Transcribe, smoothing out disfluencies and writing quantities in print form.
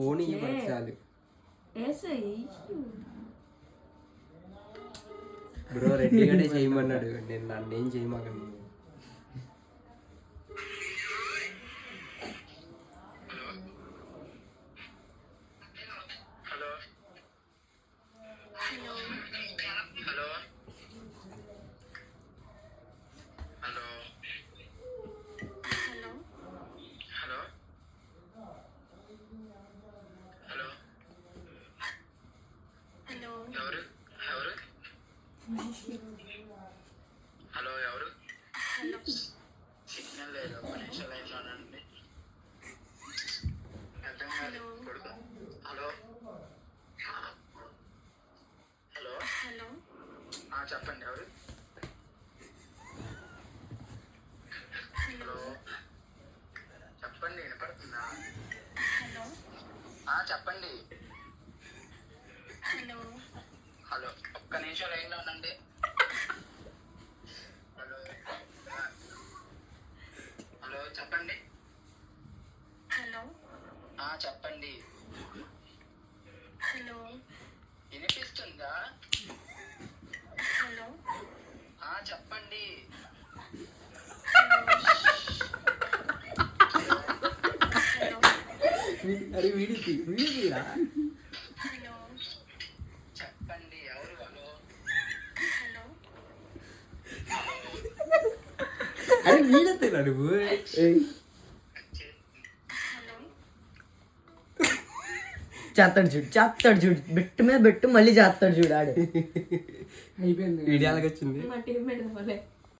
Phone చాలు bro రెడ్డిగానే చేయమన్నాడు, నేను నన్ను ఏం చేయమాకండి. హలో ఎవరు? సిగ్నల్ లేదు, ఒక నిమిషం లైన్లో ఉండండి. అర్థం కాదు కొడుకు. హలో హలో చెప్పండి ఎవరు? హలో చెప్పండి, వినపడుతుందా? చెప్పండి. హలో ఒక్క నిమిషం లైన్లో ఉండండి. హలో చెప్పండి. చెప్పండి. వినిపిస్తుందా? చెప్పండి. అరే వీడికి చెప్పండి ఎవరు? హలో అరే వీడేనా నువ్వు? చేస్తాడు చూడు బెట్టు మీద బెట్టు మళ్ళీ చేస్తాడు చూడు ఆడు. అయిపోయింది, వీడియోకి వచ్చింది. మా టీం పెడతాం